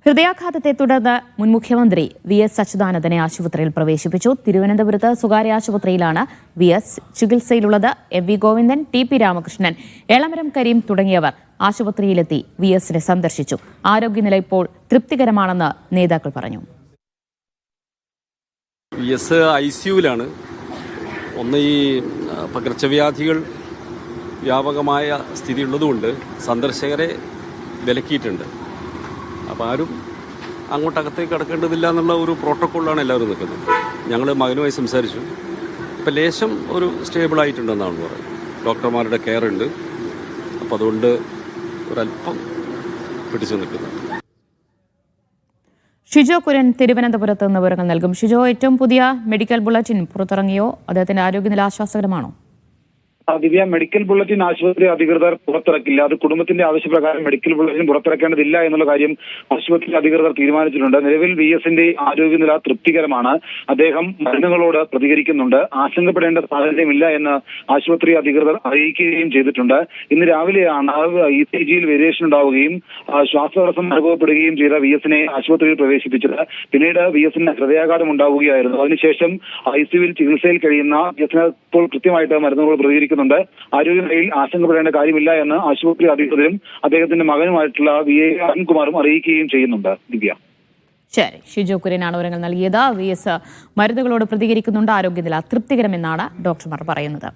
ഹൃദയാഘാതത്തെ തുടർന്ന് മുൻ മുഖ്യമന്ത്രി വി.എസ്. അച്യുതാനന്ദനെ ആശുപത്രിയിൽ പ്രവേശിപ്പിച്ചു. തിരുവനന്തപുരത്ത് സ്വകാര്യ ആശുപത്രിയിലാണ് വി.എസ്. ചികിത്സയിലുള്ളത്. എം.വി. ഗോവിന്ദൻ, ടി.പി. രാമകൃഷ്ണൻ, എളമരം കരീം തുടങ്ങിയവർ ആശുപത്രിയിലെത്തി വി.എസിനെ സന്ദർശിച്ചു. ആരോഗ്യനില ഇപ്പോൾ തൃപ്തികരമാണെന്ന് നേതാക്കൾ പറഞ്ഞു. വി.എസ്. ICUവിലാണ്. ഒന്ന് ഈ പകർച്ചവ്യാധികൾ വ്യാപകമായ സ്ഥിതിയുള്ളതുകൊണ്ട് സന്ദർശകരെ വിലക്കിയിട്ടുണ്ട്. അപ്പോൾ ആരും അങ്ങോട്ടകത്തേക്ക് കടക്കേണ്ടതില്ല എന്നുള്ള ഒരു പ്രോട്ടോക്കോളിലാണ് എല്ലാവരും നിൽക്കുന്നത്. ഞങ്ങൾ മകനുമായി സംസാരിച്ചു. ഇപ്പം ലേശം ഒരു സ്റ്റേബിളായിട്ടുണ്ടെന്നാണ് പറയുന്നത്. ഡോക്ടർമാരുടെ കെയർ ഉണ്ട്. അപ്പോൾ അതുകൊണ്ട് ഒരല്പം പിടിച്ചു നിൽക്കുന്നത്. ഷിജോ കുര്യൻ തിരുവനന്തപുരത്ത് നിന്ന് വിവരങ്ങൾ നൽകും. ഷിജോ, ഏറ്റവും പുതിയ മെഡിക്കൽ ബുള്ളറ്റിൻ പുറത്തിറങ്ങിയോ? അദ്ദേഹത്തിന്റെ ആരോഗ്യനില ആശ്വാസകരമാണോ? ദിവ്യ, മെഡിക്കൽ ബുള്ളറ്റിൻ ആശുപത്രി അധികൃതർ പുറത്തിറക്കില്ല. അത് കുടുംബത്തിന്റെ ആവശ്യപ്രകാരം മെഡിക്കൽ ബുള്ളറ്റിൻ പുറത്തിറക്കേണ്ടതില്ല എന്നുള്ള കാര്യം ആശുപത്രി അധികൃതർ തീരുമാനിച്ചിട്ടുണ്ട്. നിലവിൽ വി.എസിന്റെ ആരോഗ്യനില തൃപ്തികരമാണ്. അദ്ദേഹം മരുന്നുകളോട് പ്രതികരിക്കുന്നുണ്ട്. ആശങ്കപ്പെടേണ്ട സാഹചര്യമില്ല എന്ന് ആശുപത്രി അധികൃതർ അറിയിക്കുകയും ചെയ്തിട്ടുണ്ട്. ഇന്ന് രാവിലെയാണ് ECGയിൽ വേരിയേഷൻ ഉണ്ടാവുകയും ശ്വാസതടസ്സം അനുഭവപ്പെടുകയും ചെയ്ത വി.എസിനെ ആശുപത്രിയിൽ പ്രവേശിപ്പിച്ചത്. പിന്നീട് വി.എസിന് ഹൃദയാഘാതം ഉണ്ടാവുകയായിരുന്നു. അതിനുശേഷം ICUവിൽ ചികിത്സയിൽ കഴിയുന്ന വി.എസിന് ഇപ്പോൾ കൃത്യമായിട്ട് മരുന്നുകൾ പ്രതികരിക്കുന്നു. ആരോഗ്യനിലയിൽ ആശങ്കപ്പെടേണ്ട കാര്യമില്ല എന്ന് ആശുപത്രി അധികൃതരും അദ്ദേഹത്തിന്റെ മകനുമായിട്ടുള്ള VA അരുൺകുമാറും അറിയിക്കുകയും ചെയ്യുന്നുണ്ട്. ദിവ്യ, ശരി. ഷിജോ കുര്യനാണ് വിവരങ്ങൾ നൽകിയത്. വി.എസ്. മരുന്നുകളോട് പ്രതികരിക്കുന്നുണ്ട്. ആരോഗ്യനില തൃപ്തികരമെന്നാണ് ഡോക്ടർമാർ പറയുന്നത്.